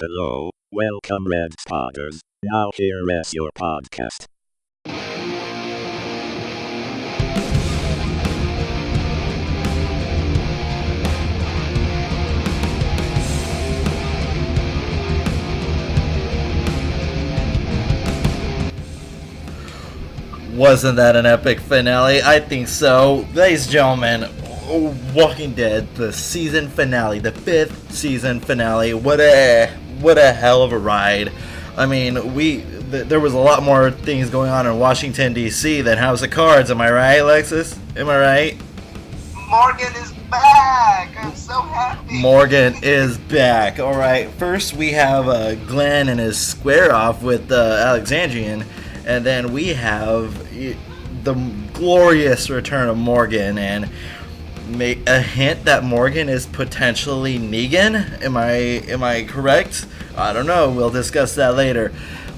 Hello, welcome Red Spotters. Now here is your podcast. Wasn't that an epic finale? I think so. Ladies and gentlemen, Walking Dead, the season finale, the 5th season finale. What a hell of a ride. I mean, there was a lot more things going on in Washington, D.C. than House of Cards. Am I right, Alexis? Am I right? Morgan is back! I'm so happy! Morgan is back. Alright, first we have Glenn and his square off with the Alexandrian. And then we have the glorious return of Morgan, and a hint that Morgan is potentially Negan. Am I correct? I don't know. We'll discuss that later.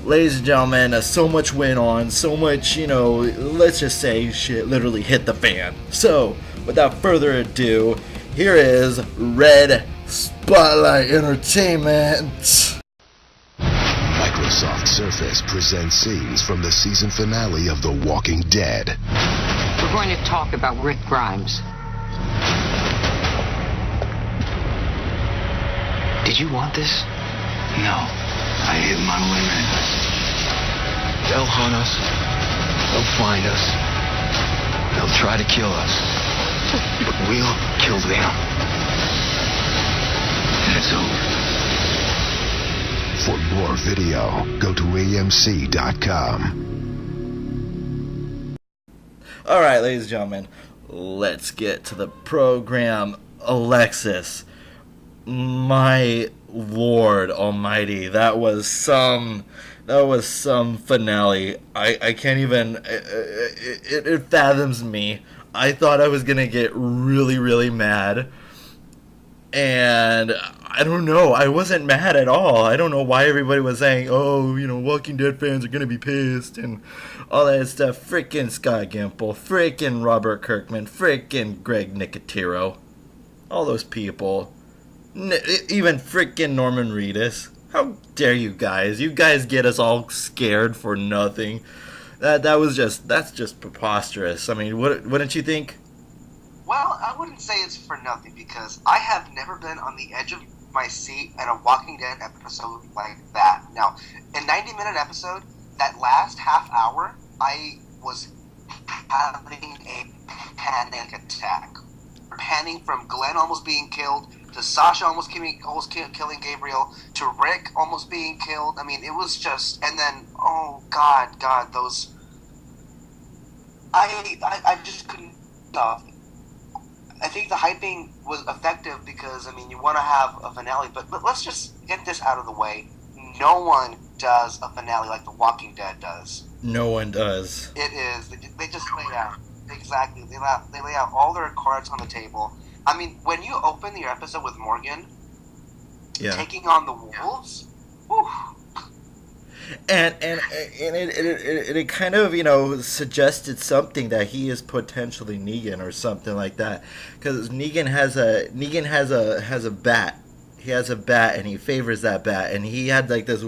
Ladies and gentlemen, so much went on, so much, let's just say shit literally hit the fan. So, without further ado, here is Red Spotlight Entertainment. Microsoft Surface presents scenes from the season finale of The Walking Dead. We're going to talk about Rick Grimes. Did you want this? No, I hit my limit. They'll hunt us. They'll find us. They'll try to kill us. But we'll kill them. That's over. For more video, go to amc.com. Alright, ladies and gentlemen, let's get to the program. Alexis, my lord almighty, that was some finale. I can't even, it fathoms me. I thought I was gonna get really, really mad. And I don't know, I wasn't mad at all. I don't know why everybody was saying, oh, Walking Dead fans are gonna be pissed and all that stuff. Frickin' Scott Gimple, frickin' Robert Kirkman, frickin' Greg Nicotero. All those people. Even frickin' Norman Reedus. How dare you guys? You guys get us all scared for nothing. That's just preposterous. I mean, wouldn't you think? Well, I wouldn't say it's for nothing because I have never been on the edge of my seat at a Walking Dead episode like that. Now, a 90-minute episode, that last half hour, I was having a panic attack. Panning from Glenn almost being killed, to Sasha almost killing Gabriel, to Rick almost being killed. I mean, it was just, and then, oh, God, those, I just couldn't stop. I think the hyping was effective because, you want to have a finale, but let's just get this out of the way. No one does a finale like The Walking Dead does. No one does. It is. They just lay out. Exactly. They lay out all their cards on the table. When you open your episode with Morgan taking on the wolves, whew. And it kind of suggested something that he is potentially Negan or something like that, because Negan has a bat. He has a bat and he favors that bat, and he had this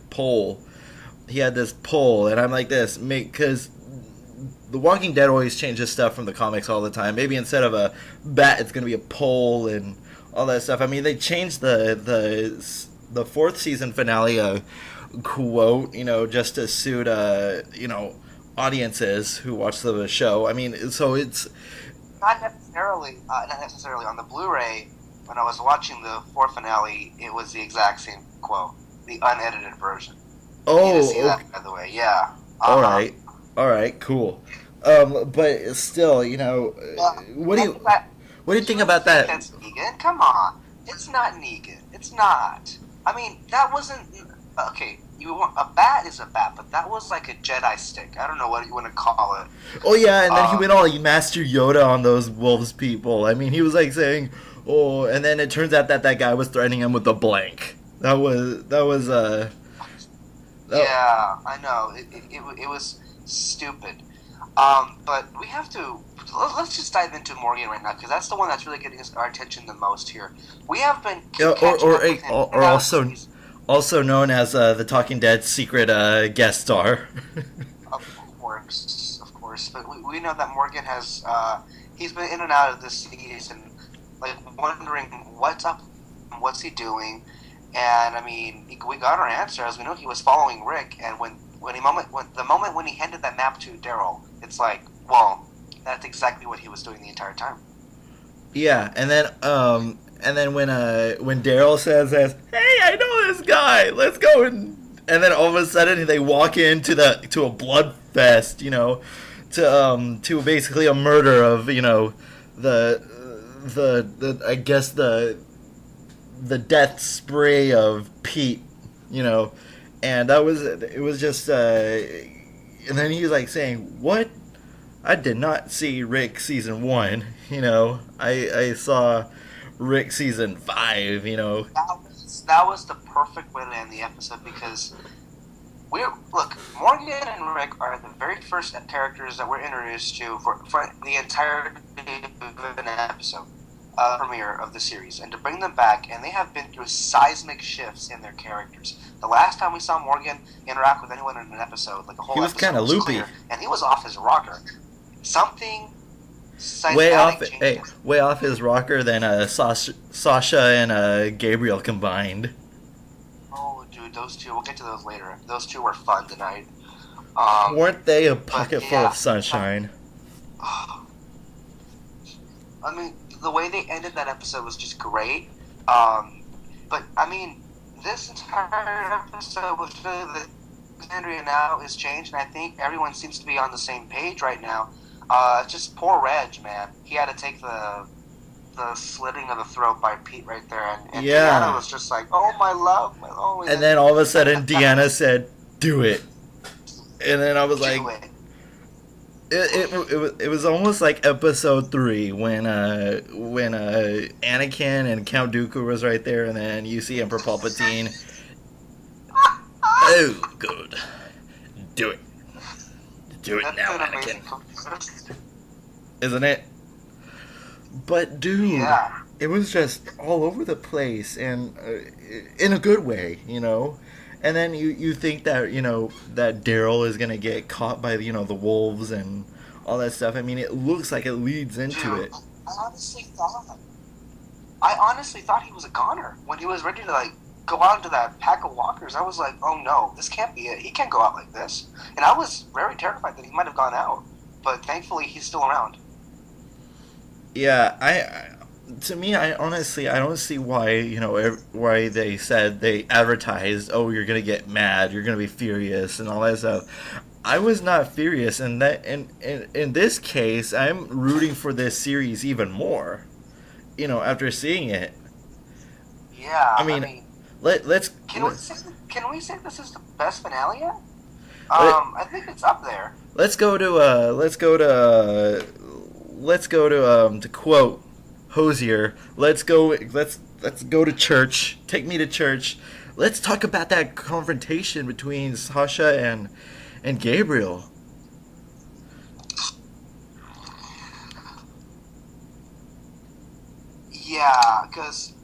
pole. He had this pole, and I'm like this because The Walking Dead always changes stuff from the comics all the time. Maybe instead of a bat, it's gonna be a pole and all that stuff. They changed the 4th season finale. Quote, just to suit, audiences who watch the show. So it's not necessarily on the Blu-ray. When I was watching the 4th finale, it was the exact same quote, the unedited version. Oh, you see that, by the way, yeah. All right, cool. But still, what do you think about that? That's Negan. Come on, it's not Negan. It's not. That wasn't. Okay, a bat is a bat, but that was like a Jedi stick. I don't know what you want to call it. Oh yeah, and then he went all Master Yoda on those wolves people. He was saying, oh, and then it turns out that guy was threatening him with a blank. That was yeah, I know. It was stupid. But we have to. Let's just dive into Morgan right now because that's the one that's really getting our attention the most here. We have been Also known as the Talking Dead secret guest star. Of course. But we know that Morgan has he's been in and out of this season, like wondering what's up, what's he doing, and I mean we got our answer as we know he was following Rick, and when the moment when he handed that map to Daryl, it's like, well, that's exactly what he was doing the entire time. Yeah, and then when Daryl says, "Hey, I know this guy. Let's go," and then all of a sudden they walk into a blood fest, you know, to basically a murder of, you know, the I guess the death spray of Pete, you know, and it was just and then he's like saying, "What? I did not see Rick season 1, you know. I saw Rick season 5, you know." That was the perfect way to end the episode, because Morgan and Rick are the very first characters that we're introduced to for the entire episode premiere of the series, and to bring them back, and they have been through seismic shifts in their characters. The last time we saw Morgan interact with anyone in an episode, like a whole, he was kind of loopy, clear, and he was off his rocker. Something way off his rocker than Sasha and Gabriel combined. Oh, dude, those two. We'll get to those later. Those two were fun tonight. Weren't they a pocket full of sunshine? I mean, the way they ended that episode was just great. But I mean, this entire episode was really the Alexandria now is changed, and I think everyone seems to be on the same page right now. Just poor Reg, man. He had to take the slitting of the throat by Pete right there, and yeah. Deanna was just like, "Oh my love, my oh." And then all of a sudden, Deanna said, "Do it," and then I was like, It was almost like episode 3 when Anakin and Count Dooku was right there, and then you see Emperor Palpatine. Oh, good. Do it now, Anakin. Isn't it? But dude, yeah. It was just all over the place, and in a good way, you know. And then you think that, you know, that Daryl is gonna get caught by, you know, the wolves and all that stuff. I mean, it looks like it leads into it. I honestly thought he was a goner when he was ready to like go out into that pack of walkers. I was like, oh no, this can't be it. He can't go out like this. And I was very terrified that he might have gone out. But thankfully, he's still around. Yeah, I honestly, I don't see why, you know, why they advertised, oh, you're gonna get mad, you're gonna be furious, and all that stuff. I was not furious, and that, in this case, I'm rooting for this series even more, you know, after seeing it. Yeah, I mean let's. Can we say this is the best finale yet? I think it's up there. Let's go to to quote Hosier, let's go to church. Take me to church. Let's talk about that confrontation between Sasha and Gabriel. Yeah, because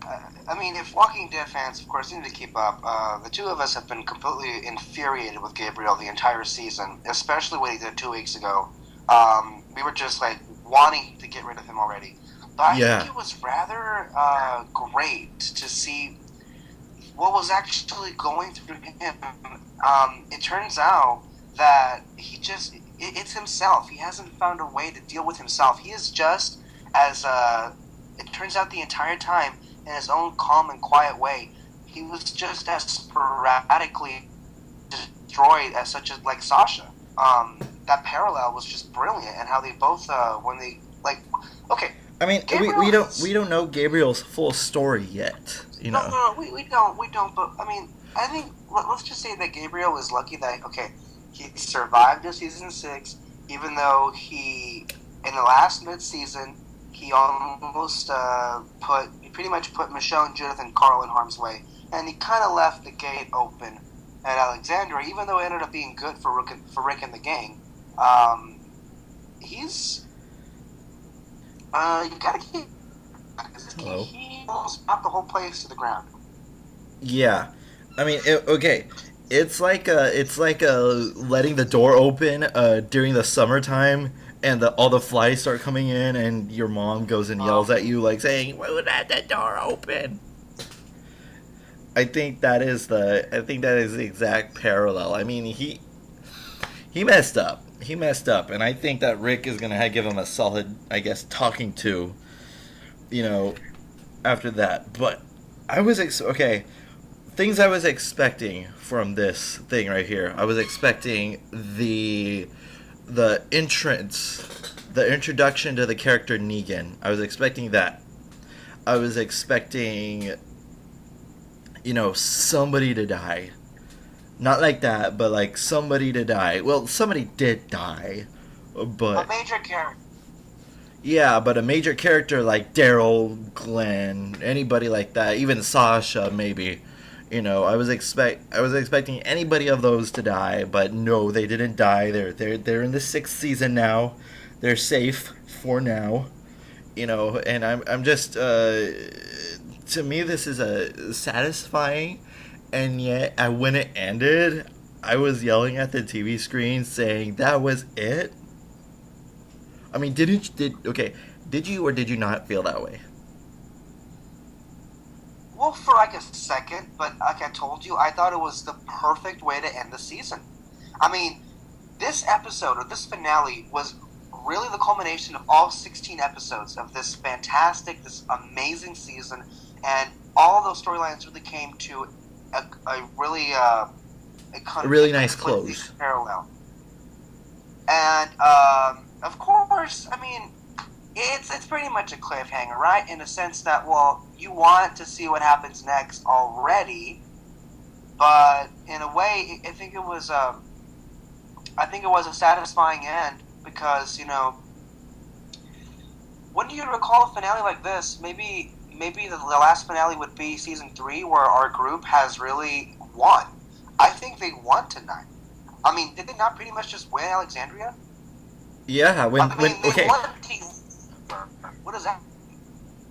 I mean, if Walking Dead fans, of course, need to keep up. The two of us have been completely infuriated with Gabriel the entire season, especially what he did 2 weeks ago. We were just like wanting to get rid of him already. But I think it was rather great to see what was actually going through him. It turns out that it's himself. He hasn't found a way to deal with himself. He is just as, it turns out the entire time, in his own calm and quiet way, he was just as sporadically destroyed as such as like Sasha. That parallel was just brilliant, and how they both, when they, like, okay. I mean, we don't know Gabriel's full story yet, you know. No, we don't. But I mean, I think let's just say that Gabriel was lucky that he survived to season 6, even though he in the last mid-season he almost pretty much put Michelle and Judith and Carl in harm's way, and he kind of left the gate open at Alexandria, even though it ended up being good for Rick and the gang. He's. You gotta keep. Hello? He almost knocked the whole place to the ground. Yeah, I mean, okay, it's like letting the door open during the summertime, and all the flies start coming in, and your mom goes and yells at you like saying, "Why would let the door open?" I think that is the exact parallel. I mean, he messed up. He messed up, and I think that Rick is gonna give him a solid, I guess, talking to, you know, after that. But I was okay. Things I was expecting from this thing right here. I was expecting the entrance, the introduction to the character Negan. I was expecting that. I was expecting, somebody to die. Not like that, but like somebody to die. Well, somebody did die, but a major character. yeah, but a major character like Daryl, Glenn, anybody like that, even Sasha maybe. I was expecting anybody of those to die, but no, they didn't die. They're in the 6th season now. They're safe for now. And I'm just to me this is a satisfying, and yet when it ended, I was yelling at the TV screen saying that was it. I mean, did you or did you not feel that way? Well, for like a second, but like I told you, I thought it was the perfect way to end the season. I mean, this episode, or this finale, was really the culmination of all 16 episodes of this fantastic, this amazing season, and all of those storylines really came to a really nice close. Parallel. And, of course, I mean, it's pretty much a cliffhanger, right? In the sense that, well, you want to see what happens next already, but in a way, I think it was a satisfying end because when do you recall a finale like this? Maybe the last finale would be season 3, where our group has really won. I think they won tonight. I mean, did they not pretty much just win Alexandria? Yeah, They won team. What is that?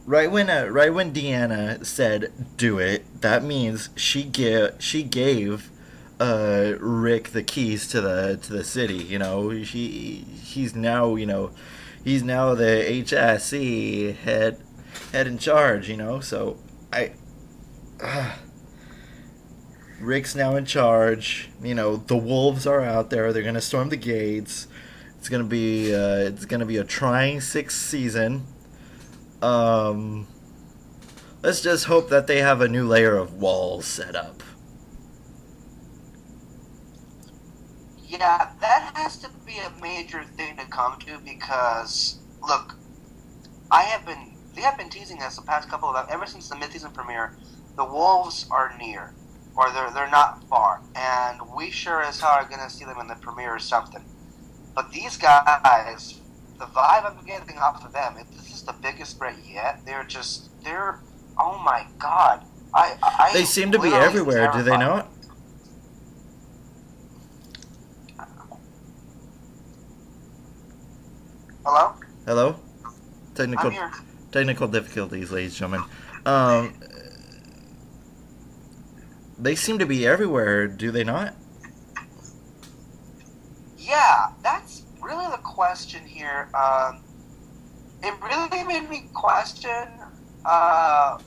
Right when Deanna said "do it," that means she gave Rick the keys to the city. He's now he's now the HSE head in charge. So Rick's now in charge. The wolves are out there. They're gonna storm the gates. It's gonna be a trying 6th season. Let's just hope that they have a new layer of walls set up. Yeah, that has to be a major thing to come to because, look, they have been teasing us the past couple of ever since the mid-season premiere. The wolves are near, or they're not far, and we sure as hell are gonna see them in the premiere or something. But these guys, the vibe I'm getting off of them, this is the biggest threat yet. They're oh my god. They seem to be everywhere, do they not? Hello? Hello? I'm here. Technical difficulties, ladies and gentlemen. They seem to be everywhere, do they not? Yeah, that's really the question here. It really made me question, God,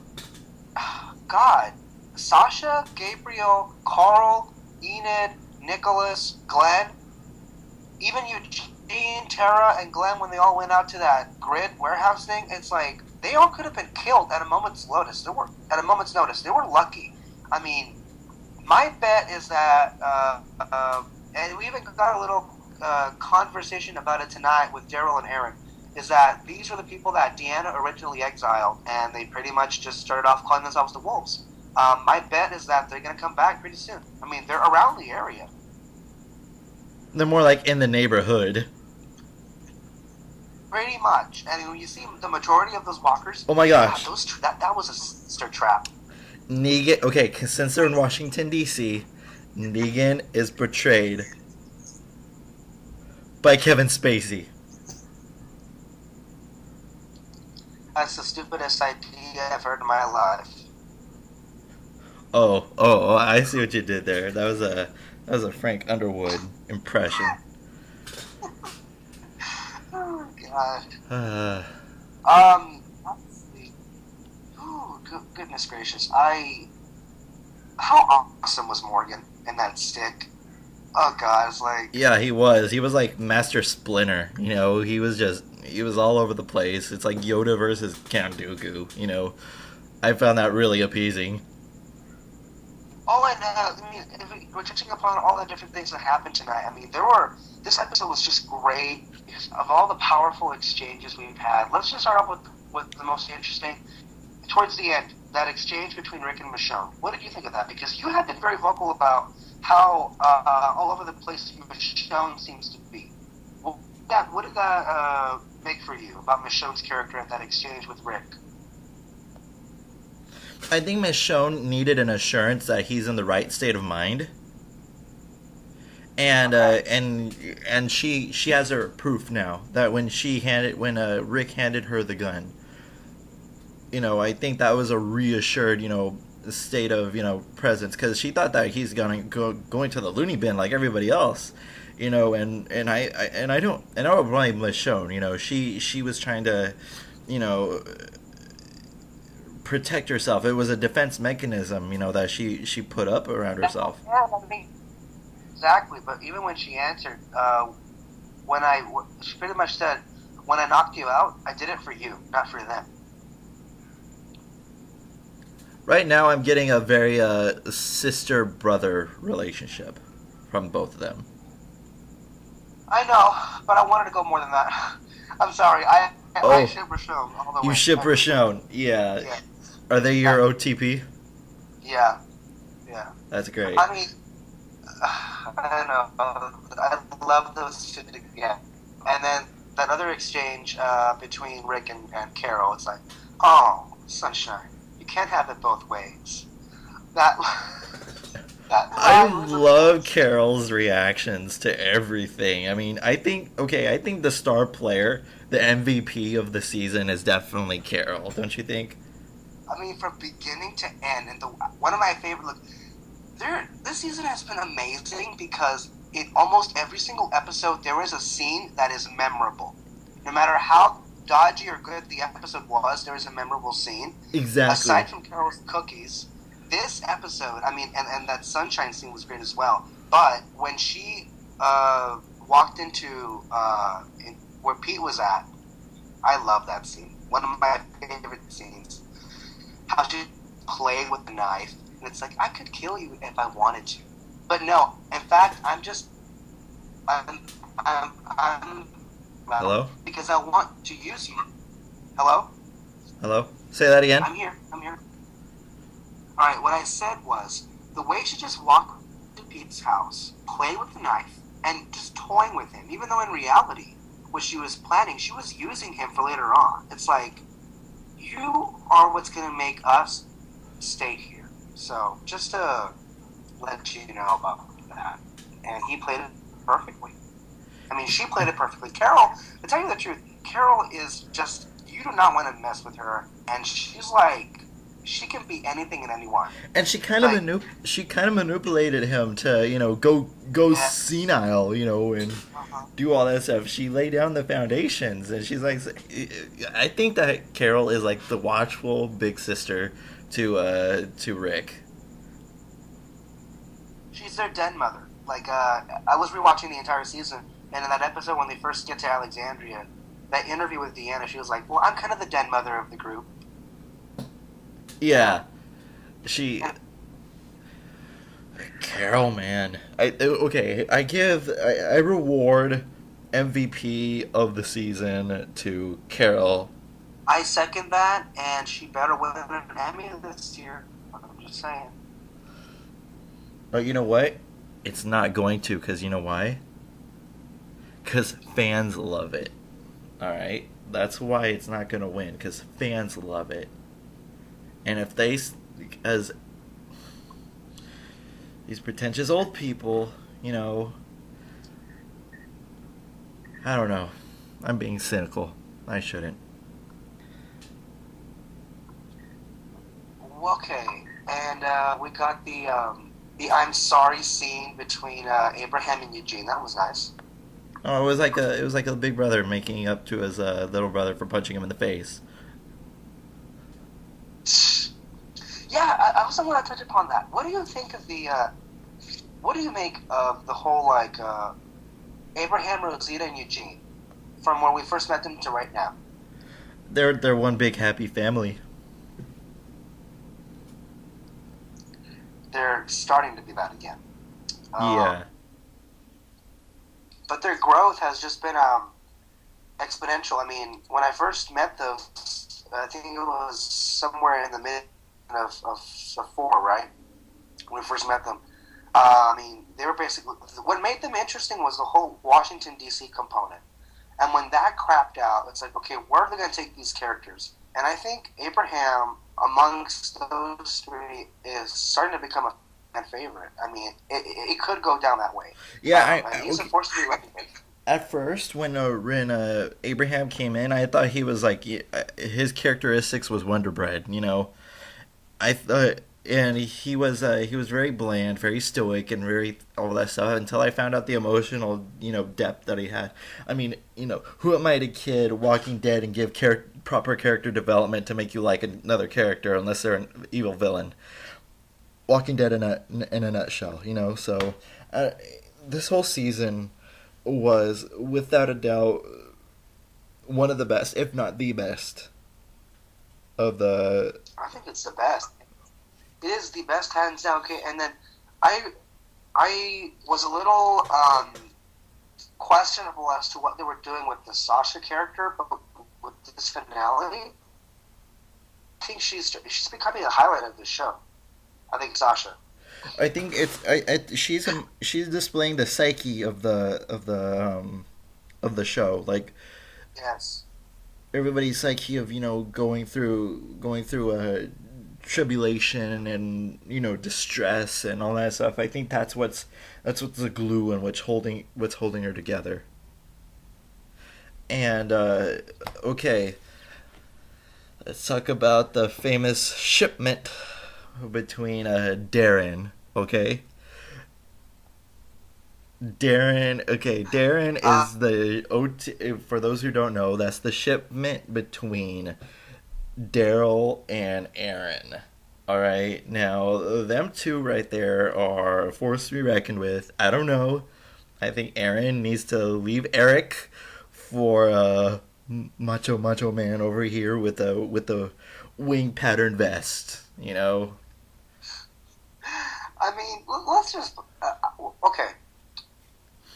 Sasha, Gabriel, Carl, Enid, Nicholas, Glenn, even Eugene, Tara, and Glenn, when they all went out to that grid warehouse thing, it's like they all could have been killed at a moment's notice. They were lucky. I mean, my bet is that, and we even got a little conversation about it tonight with Daryl and Aaron, is that these are the people that Deanna originally exiled, and they pretty much just started off calling themselves the Wolves. My bet is that they're going to come back pretty soon. I mean, they're around the area. They're more like in the neighborhood. Pretty much. And when you see the majority of those walkers... Oh my gosh. That was a sister trap. Negan... Okay, since they're in Washington, D.C., Negan is portrayed by Kevin Spacey. That's the stupidest idea I've heard in my life. Oh, I see what you did there. That was a Frank Underwood impression. Oh God. Uh, Let's see. Ooh, goodness gracious. How awesome was Morgan in that stick? Oh God, it's like. yeah, he was. He was like Master Splinter. He was all over the place. It's like Yoda versus Count Dooku. I found that really appeasing. Oh, and I mean, if we're touching upon all the different things that happened tonight. I mean, this episode was just great because of all the powerful exchanges we've had. Let's just start off with the most interesting. Towards the end, that exchange between Rick and Michonne. What did you think of that? Because you have been very vocal about how all over the place Michonne seems to be. Well, what did that make for you about Michonne's character at that exchange with Rick? I think Michonne needed an assurance that he's in the right state of mind. And and she has her proof now that when Rick handed her the gun, I think that was a reassured, state of, presence, because she thought that he's going to the loony bin like everybody else, and I don't blame Michonne. She was trying to, protect herself. It was a defense mechanism, that she put up around herself. Yeah, I mean, exactly. But even when she answered, she pretty much said, "When I knocked you out, I did it for you, not for them." Right now, I'm getting a very sister-brother relationship from both of them. I know, but I wanted to go more than that. I'm sorry. I ship Michonne all the way. You ship Michonne, yeah. Are they your OTP? Yeah. That's great. I mean, I don't know. I love those two together. And then that other exchange between Rick and Carol, it's like, oh, sunshine. You can't have it both ways. I love Carol's reactions to everything. I mean, I think the star player, the MVP of the season is definitely Carol, don't you think? I mean, from beginning to end, and one of my favorite. This season has been amazing because in almost every single episode there is a scene that is memorable. No matter how dodgy or good the episode was, there is a memorable scene. Exactly. Aside from Carol's cookies, this episode, I mean, and that sunshine scene was great as well. But when she walked into where Pete was at, I love that scene. One of my favorite scenes. How she played with the knife, and it's like, I could kill you if I wanted to, but no. In fact, I'm Hello? Because I want to use you. Hello? Say that again. I'm here. Alright, what I said was, the way she just walked to Pete's house, played with the knife, and just toying with him, even though in reality, what she was planning, she was using him for later on. It's like, you are what's going to make us stay here. So, just to let you know about that. And he played it perfectly. I mean, she played it perfectly. Carol, to tell you the truth, Carol is just, you do not want to mess with her. And she's like, she can be anything and anyone. And she kind of manipulated him to, go senile, and do all that stuff. She laid down the foundations, and she's like, I think that Carol is like the watchful big sister to Rick. She's their den mother. Like, I was rewatching the entire season, and in that episode when they first get to Alexandria, that interview with Deanna, she was like, well, I'm kind of the den mother of the group. Yeah. Carol, man. I reward MVP of the season to Carol. I second that, and she better win an Emmy this year. I'm just saying. Oh, you know what? It's not going to, because you know why? Because fans love it. Alright? That's why it's not going to win, because fans love it. And if as these pretentious old people, I don't know. I'm being cynical. I shouldn't. Okay. and we got the I'm sorry scene between Abraham and Eugene. That was nice. Oh, it was like a big brother making up to his little brother for punching him in the face. Yeah, I also want to touch upon that. What do you think of what do you make of the whole Abraham, Rosita, and Eugene from when we first met them to right now? They're one big happy family. They're starting to be that again. Yeah. But their growth has just been exponential. I mean, when I first met them, I think it was somewhere in the mid of 4, right? When we first met them. I mean, they were basically... What made them interesting was the whole Washington, D.C. component. And when that crapped out, it's like, okay, where are they going to take these characters? And I think Abraham, amongst those three, is starting to become a fan favorite. I mean, it could go down that way. Yeah, he's a force to be reckoned with. At first, when Abraham came in, I thought he was like his characteristics was Wonder Bread. You know, I thought, and he was very bland, very stoic, and very all that stuff. Until I found out the emotional depth that he had. I mean, who am I to kid Walking Dead and give proper character development to make you like another character unless they're an evil villain? Walking Dead in a nutshell, So this whole season was without a doubt one of the best, if not the best, of the. I think it's the best. It is the best, hands down. Okay, and then I was a little questionable as to what they were doing with the Sasha character, but with this finale, I think she's becoming a highlight of the show. I think Sasha. I think she's displaying the psyche of the show, like yes, everybody's psyche of going through a tribulation and distress and all that stuff. I think that's what's the glue and what's holding her together. And okay, let's talk about the famous shipment between Darren. Okay, Darren is the OT. For those who don't know, that's the shipment between Daryl and Aaron. All right, now them two right there are a force to be reckoned with. I don't know. I think Aaron needs to leave Eric for macho man over here with the wing pattern vest. I mean, let's just okay.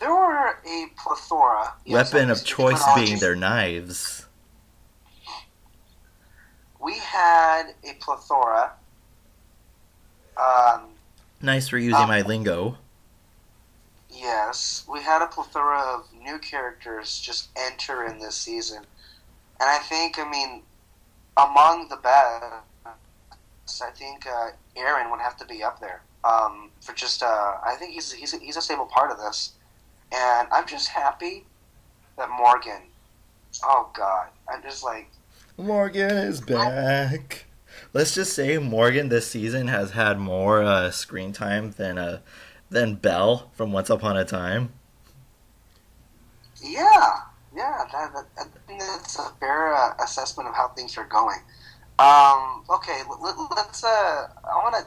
There were a plethora. Weapon of choice being their knives. We had a plethora. Nice for using my lingo. Yes, we had a plethora of new characters just enter in this season. And I think, among the best, I think Aaron would have to be up there. For just, I think he's a stable part of this. And I'm just happy that Morgan, oh God, I'm just like... Morgan is back. Let's just say Morgan this season has had more screen time than Belle from Once Upon a Time. Yeah, I think that's a fair assessment of how things are going. Okay, let's. I want to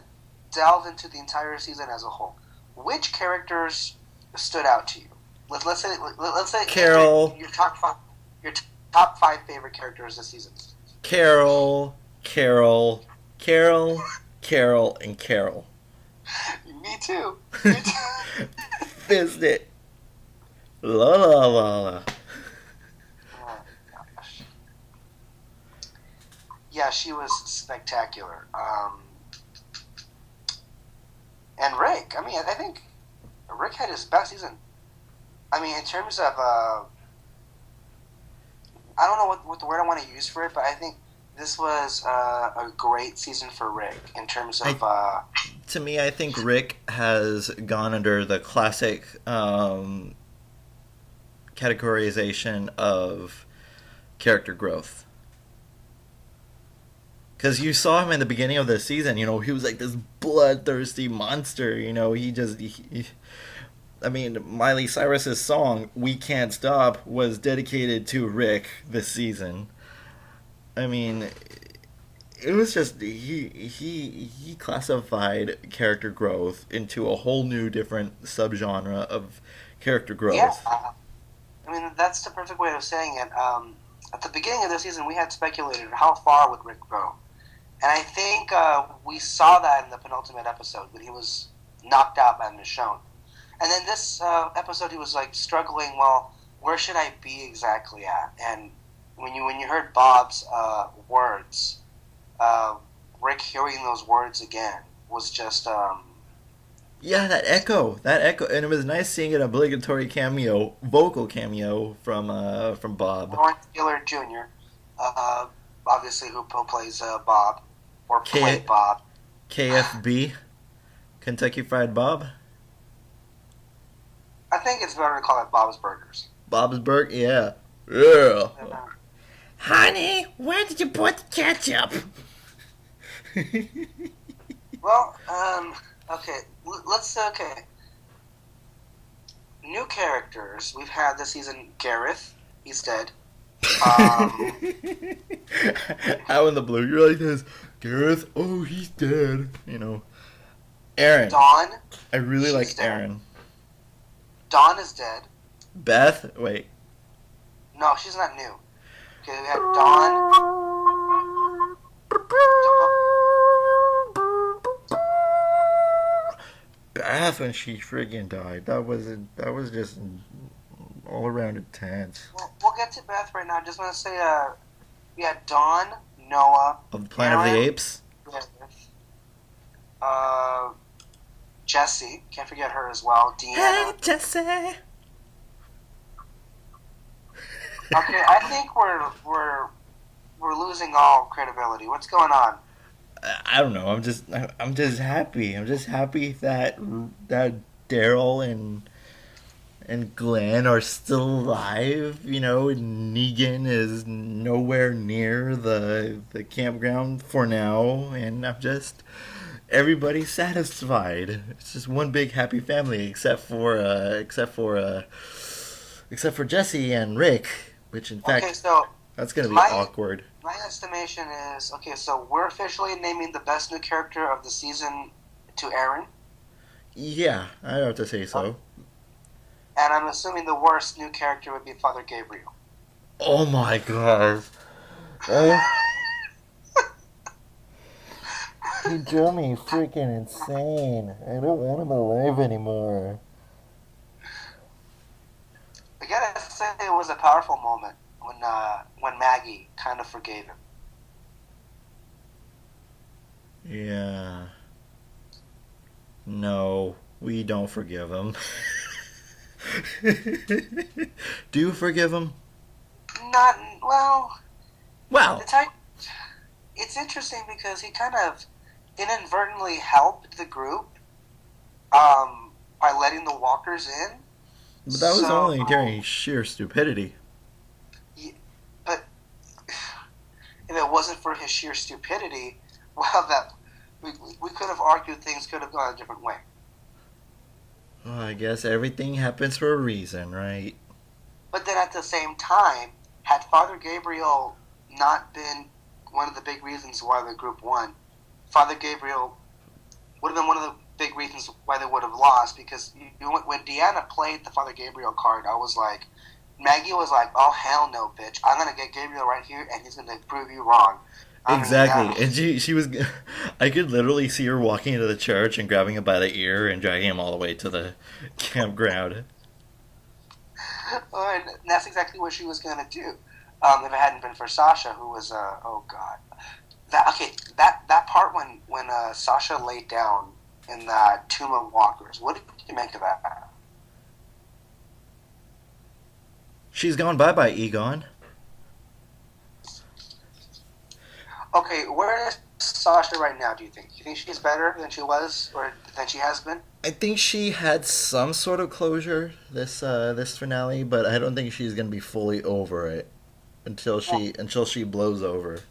delve into the entire season as a whole. Which characters stood out to you? Let's say Carol. Your top 5 favorite characters this season. Carol, and Carol. Me too. Fizzed it. La la la la. Oh gosh. Yeah, she was spectacular. And Rick. I think Rick had his best season. In terms of I don't know what the word I want to use for it, but I think this was a great season for Rick in terms of... to me, I think Rick has gone under the classic categorization of character growth. Because you saw him in the beginning of the season, you know, he was like this bloodthirsty monster, you know, I mean, Miley Cyrus's song, We Can't Stop, was dedicated to Rick this season. I mean, it was just, he classified character growth into a whole new different subgenre of character growth. Yeah, I mean, that's the perfect way of saying it. At the beginning of the season, we had speculated how far would Rick grow. And I think we saw that in the penultimate episode when he was knocked out by Michonne. And then this episode, he was like struggling. Well, where should I be exactly at? And when you heard Bob's words, Rick hearing those words again was just yeah, that echo, and it was nice seeing an obligatory vocal cameo from Bob. Lawrence Taylor Jr. Obviously, who plays Bob or played Bob. KFB, Kentucky Fried Bob. I think it's better to call it Bob's Burgers. Bob's Burger, yeah. Yeah. Honey, where did you put the ketchup? Well, okay. Okay. New characters. We've had this season Gareth. He's dead. Out in the blue, you're like this. Gareth, oh, he's dead. You know. Aaron. Dawn. I really like dead. Aaron. Dawn is dead. Beth, wait. No, she's not new. Okay, we had Dawn. Beth, when she friggin' died, that was just all around intense. We'll get to Beth right now. I just want to say, we had Dawn, Noah, Of the Planet of the Apes. Jessie, can't forget her as well. Deanna. Hey, Jessie. Okay, I think we're losing all credibility. What's going on? I don't know. I'm just happy. I'm just happy that Daryl and Glenn are still alive. You know, and Negan is nowhere near the campground for now, and everybody's satisfied. It's just one big happy family, except for Jesse and Rick, which in fact, so that's gonna be awkward. My estimation is so we're officially naming the best new character of the season to Aaron. Yeah, I have to say so. And I'm assuming the worst new character would be Father Gabriel. Oh my god. He drove me freaking insane. I don't want him alive anymore. I gotta say it was a powerful moment when Maggie kind of forgave him. Yeah. No, we don't forgive him. Do you forgive him? Not well. Well, It's interesting because he kind of inadvertently helped the group by letting the walkers in. but that was only during sheer stupidity. But if it wasn't for his sheer stupidity, well, that we could have argued things could have gone a different way. Well, I guess everything happens for a reason, right? But then at the same time, had Father Gabriel not been one of the big reasons why the group won, Father Gabriel would have been one of the big reasons why they would have lost, because when Deanna played the Father Gabriel card, Maggie was like, oh, hell no, bitch. I'm going to get Gabriel right here, and he's going to prove you wrong. Exactly. And she was, I could literally see her walking into the church and grabbing him by the ear and dragging him all the way to the campground. And that's exactly what she was going to do. If it hadn't been for Sasha, who was, oh god. That part when Sasha laid down in the Tomb of Walkers, what did you make of that? She's gone bye-bye, Egon. Okay, where is Sasha right now, do you think? Do you think she's better than she was, or than she has been? I think she had some sort of closure this finale, but I don't think she's gonna be fully over it until she blows over.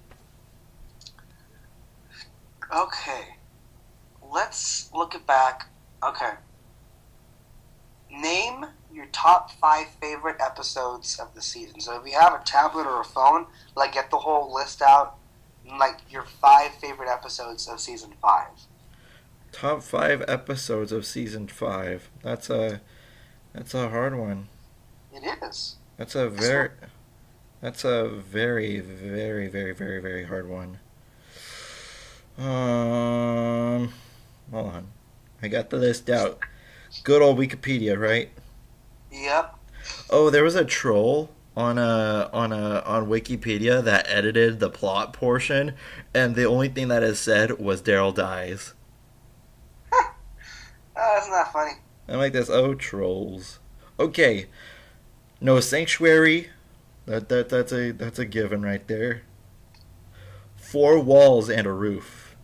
Okay. Let's look it back. Okay. Name your top 5 favorite episodes of the season. So if you have a tablet or a phone, like get the whole list out, like your 5 favorite episodes of season 5. Top 5 episodes of season 5. That's a hard one. It is. That's a very very very hard one. Hold on. I got the list out. Good old Wikipedia, right? Yep. Oh, there was a troll on Wikipedia that edited the plot portion, and the only thing that it said was Daryl dies. That's not funny. I'm like this. Oh, trolls. Okay, no sanctuary. That's a given right there. 4 walls and a roof.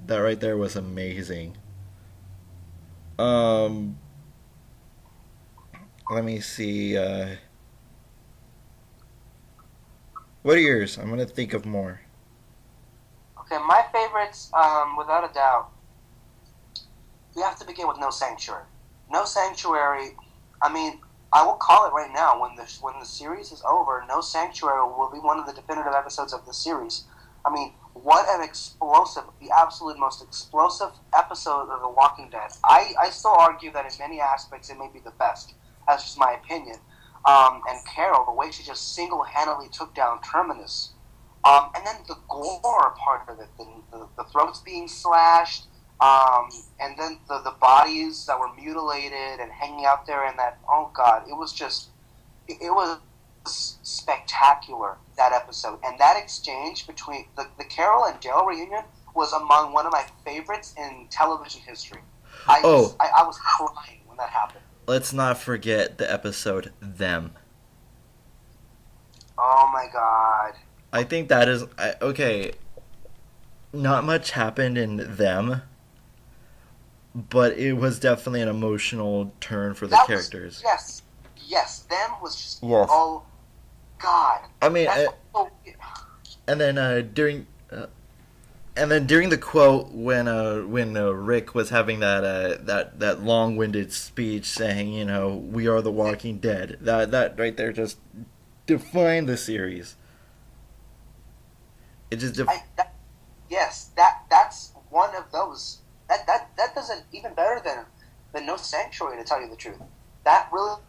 That right there was amazing. Let me see. What are yours? I'm gonna think of more. Okay, my favorites, without a doubt, we have to begin with No Sanctuary. No Sanctuary, I mean, I will call it right now, when the series is over, No Sanctuary will be one of the definitive episodes of the series. I mean, what an explosive, the absolute most explosive episode of The Walking Dead. I still argue that in many aspects it may be the best. That's just my opinion. And Carol, the way she just single-handedly took down Terminus. And then the gore part of it, the throats being slashed, and then the bodies that were mutilated and hanging out there, and that, oh God, it was just, it was spectacular, that episode. And that exchange between the Carol and Dale reunion was among one of my favorites in television history. I was crying when that happened. Let's not forget the episode Them. Oh my God. I think that is okay. Not much happened in Them, but it was definitely an emotional turn for the characters. Yes, Them was just, yes. Oh God. I mean, and then during the quote when Rick was having that long-winded speech saying, you know, we are the Walking Dead. That right there just defined the series. It just that's one of those. That does it even better than No Sanctuary, to tell you the truth. That really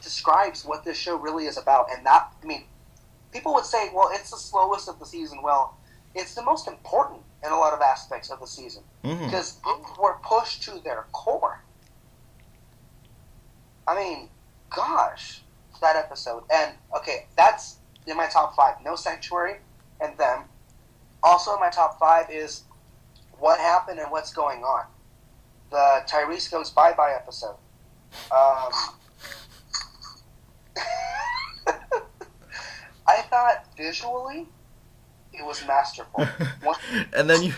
describes what this show really is about. And that, I mean, people would say, well, it's the slowest of the season. Well, it's the most important in a lot of aspects of the season, because they were pushed to their core. I mean, gosh, that episode. And okay, that's in my top 5. No Sanctuary and Them. Also in my top 5 is What Happened and What's Going On. The Tyrese Goes Bye-Bye episode. I thought visually it was masterful. And then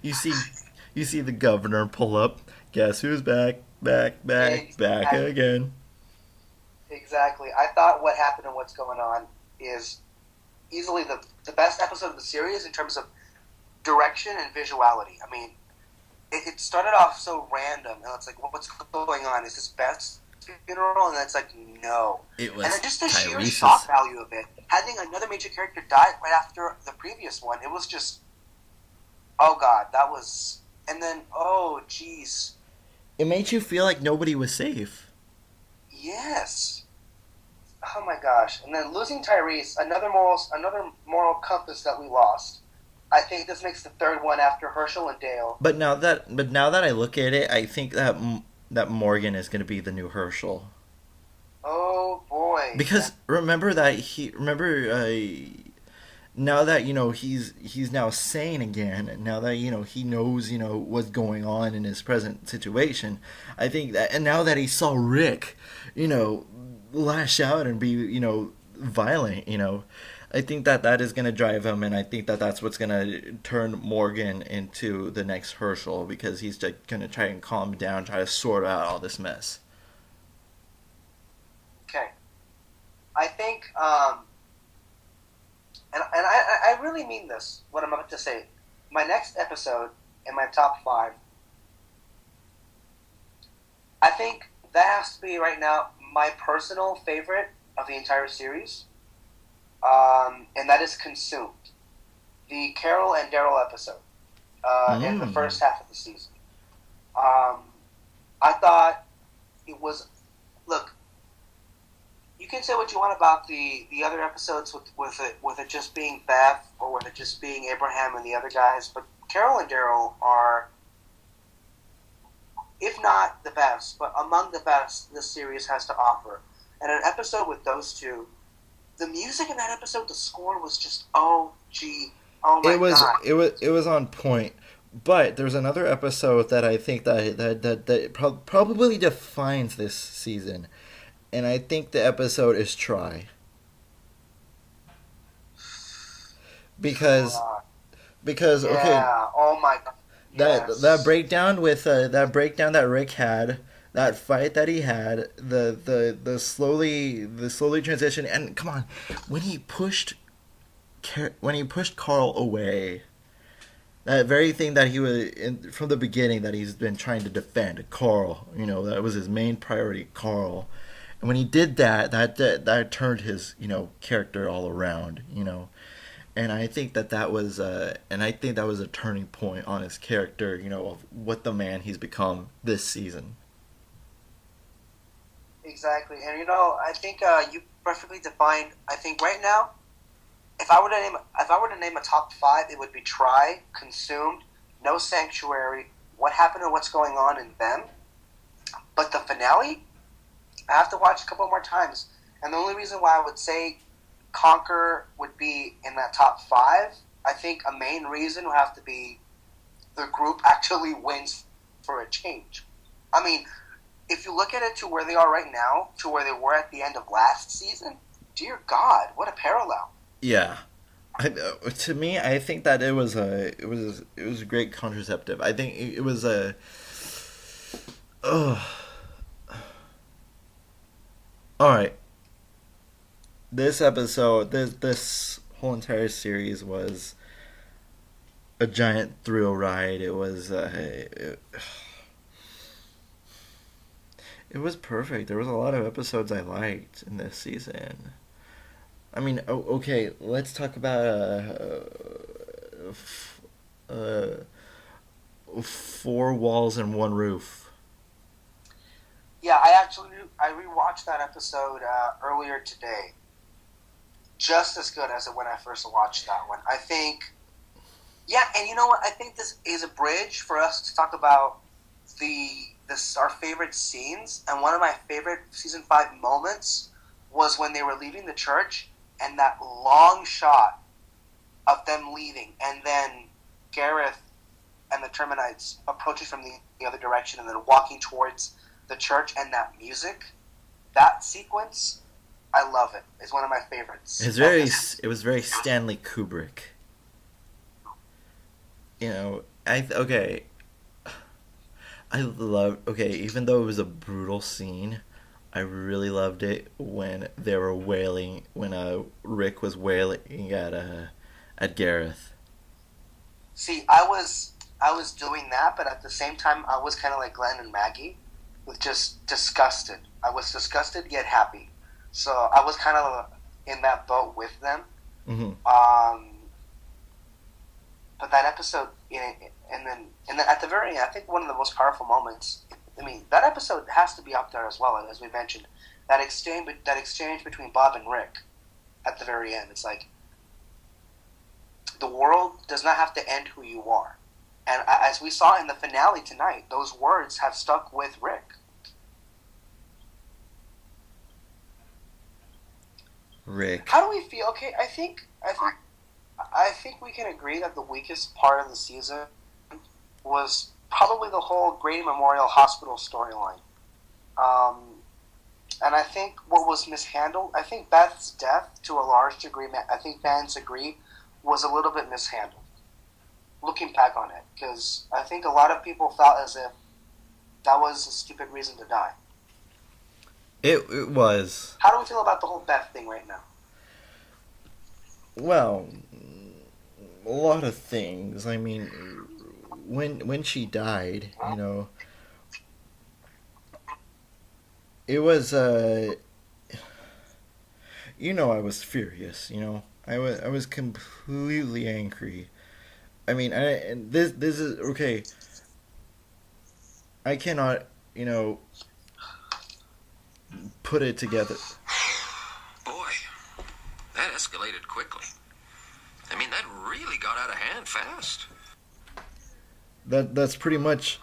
you see the governor pull up. Guess who's back again. Exactly. I thought What Happened and What's Going On is easily the best episode of the series in terms of direction and visuality. I mean, it started off so random. And it's like, what's going on? Is this Beth's funeral? And it's like, no. It was and then just the sheer Tyrese's. shock value of it. Having another major character die right after the previous one, it was just, oh God, that was... And then, oh, jeez. It made you feel like nobody was safe. Yes. Oh my gosh. And then losing Tyrese, another moral compass that we lost. I think this makes the third one after Herschel and Dale. But now that I look at it, I think that Morgan is going to be the new Herschel. Oh boy. Because remember now that, you know, he's now sane again, and now that, you know, he knows, you know, what's going on in his present situation, I think that, and now that he saw Rick, you know, lash out and be, you know, violent, you know, I think that is going to drive him, and I think that's what's going to turn Morgan into the next Herschel, because he's just going to try and calm down, try to sort out all this mess. Okay. I think, and I really mean this, what I'm about to say. my next episode in my top 5, I think that has to be right now my personal favorite of the entire series, and that is Consumed, the Carol and Daryl episode in the first half of the season. I thought it was, look, you can say what you want about the other episodes with it just being Beth or with it just being Abraham and the other guys, but Carol and Daryl are, if not the best, but among the best this series has to offer. And an episode with those two, the music in that episode, the score was just oh my god. It was on point. But there's another episode that I think that probably defines this season, and I think the episode is Try. Because yeah, okay, oh my god. Yes. that breakdown with that breakdown that Rick had, that fight that he had, the slowly transition, and come on, when he pushed Carl away, that very thing that he was from the beginning that he's been trying to defend, Carl, that was his main priority, Carl. And when he did that turned his character all around, and I think that was a turning point on his character, of what the man he's become this season. Exactly, and I think you perfectly defined. I think right now, if I were to name a top 5, it would be Try, Consumed, No Sanctuary, What Happened and What's Going On in Them. But the finale, I have to watch a couple more times. And the only reason why I would say Conquer would be in that top 5, I think a main reason would have to be the group actually wins for a change. I mean, if you look at it to where they are right now, to where they were at the end of last season, dear God, what a parallel. Yeah, to me, I think that it was a great contraceptive. I think it was a. All right. This episode, this whole entire series was a giant thrill ride. It was it was perfect. There was a lot of episodes I liked in this season. I mean, okay, let's talk about Four Walls and One Roof. Yeah, I rewatched that episode earlier today. Just as good as when I first watched that one. I think, yeah, and you know what? I think this is a bridge for us to talk about our favorite scenes. And one of my favorite season 5 moments was when they were leaving the church. And that long shot of them leaving, and then Gareth and the Terminites approaching from the other direction and then walking towards the church, and that music, that sequence, I love it. It's one of my favorites. It was very Stanley Kubrick. Even though it was a brutal scene, I really loved it when they were wailing, when Rick was wailing at Gareth. See, I was doing that, but at the same time, I was kind of like Glenn and Maggie, with just disgusted. I was disgusted yet happy, so I was kind of in that boat with them. Mm-hmm. But that episode, and then at the very end, I think one of the most powerful moments. I mean, that episode has to be up there as well, as we mentioned. That exchange between Bob and Rick at the very end. It's like, the world does not have to end who you are. And as we saw in the finale tonight, those words have stuck with Rick. How do we feel? Okay, I think we can agree that the weakest part of the season was probably the whole Grady Memorial Hospital storyline. And I think what was mishandled, I think Beth's death, to a large degree, I think fans agree, was a little bit mishandled. Looking back on it, because I think a lot of people felt as if that was a stupid reason to die. It was. How do we feel about the whole Beth thing right now? Well, a lot of things. I mean, when she died, it was I was furious. I was completely angry. I mean, this is okay. I cannot, put it together. Boy, that escalated quickly. I mean, that really got out of hand fast. That's pretty much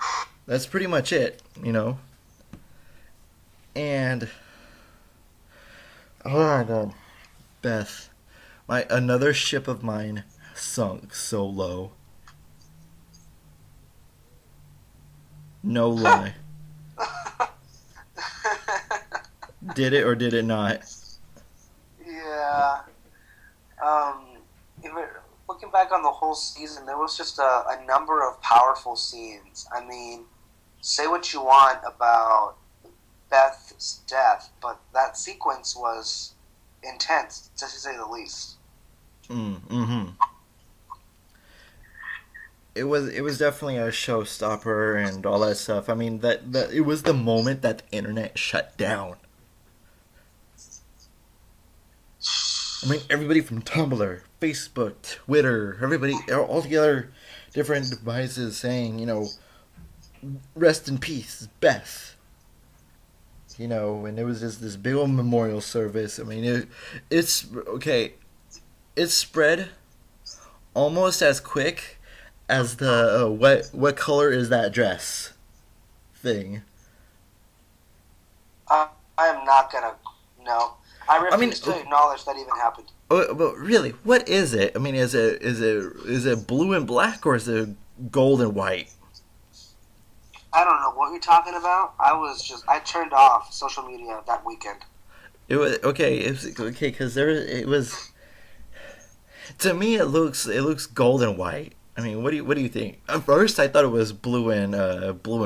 it. And oh my god, Beth, another ship of mine sunk so low. No lie. Did it or did it not? Yeah. Looking back on the whole season, there was just a number of powerful scenes. I mean, say what you want about Beth's death, but that sequence was intense, to say the least. Mm-hmm. It was definitely a showstopper and all that stuff. I mean, that it was the moment that the internet shut down. I mean, everybody from Tumblr, Facebook, Twitter, everybody, all together, different devices saying, rest in peace, Beth. And it was just this big old memorial service. I mean, it's okay. It spread almost as quick as the what color is that dress thing. I am not gonna. No, I refuse to acknowledge that even happened. But really, what is it? I mean, is it blue and black or is it gold and white? I don't know what you're talking about. I turned off social media that weekend. It was okay. Because it was. To me, it looks gold and white. I mean, what do you think? At first, I thought it was blue and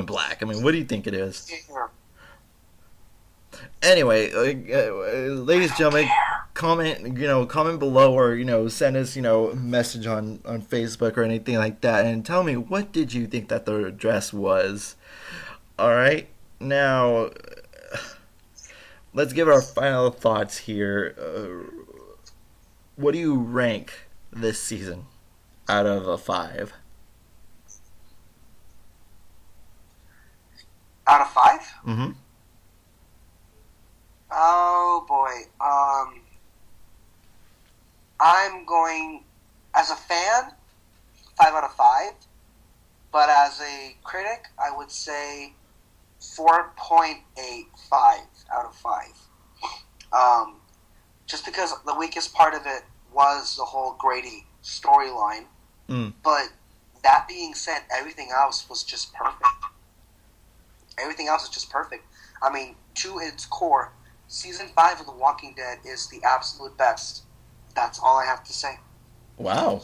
black. I mean, what do you think it is? Yeah. Anyway, ladies and gentlemen, comment below or send us a message on Facebook or anything like that, and tell me, what did you think that the dress was? All right, now let's give our final thoughts here. What do you rank this season out of a 5? Out of 5? Mm-hmm. Oh boy. I'm going, as a fan, 5 out of 5. But as a critic, I would say 4.85 out of 5. Just because the weakest part of it was the whole Grady storyline. But that being said, everything else was just perfect. Everything else is just perfect. I mean, to its core, Season 5 of The Walking Dead is the absolute best. That's all I have to say. Wow.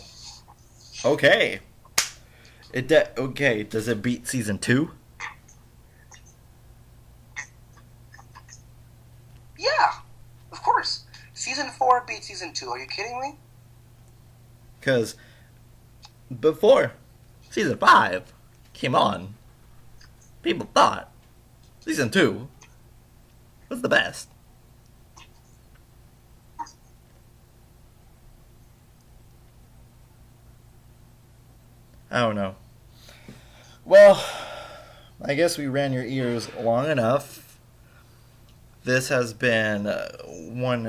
Okay. Okay, does it beat Season 2? Yeah, of course. Season 4 beat Season 2. Are you kidding me? Because before Season 5 came on, people thought Season 2 was the best. I don't know. Well, I guess we ran your ears long enough. This has been one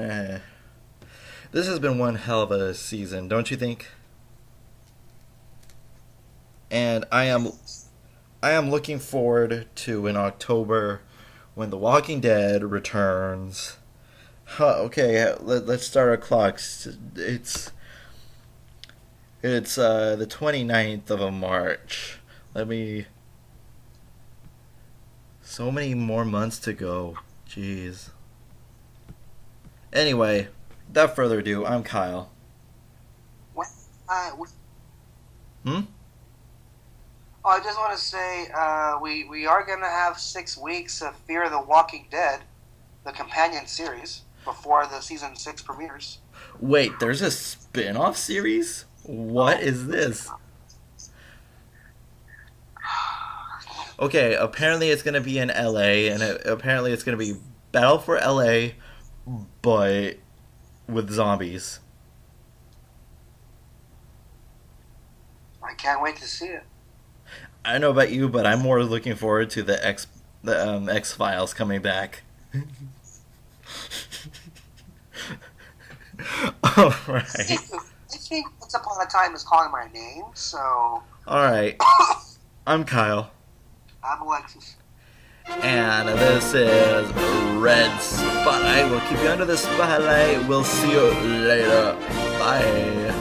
hell of a season, don't you think? And I am looking forward to in October when The Walking Dead returns. Okay, let's start our clocks. It's the 29th of March. So many more months to go. Jeez. Anyway, without further ado, I'm Kyle. What? Hmm? Oh, I just want to say we are going to have 6 weeks of Fear the Walking Dead, the companion series, before the season 6 premieres. Wait, there's a spin-off series? What is this? Okay, apparently it's gonna be in LA, and apparently it's gonna be Battle for LA, but with zombies. I can't wait to see it. I don't know about you, but I'm more looking forward to the X-Files coming back. All right. I think Once Upon a Time is calling my name, so. All right. I'm Kyle. I'm Alexis. And this is Red Spotlight. We'll keep you under the spotlight. We'll see you later. Bye.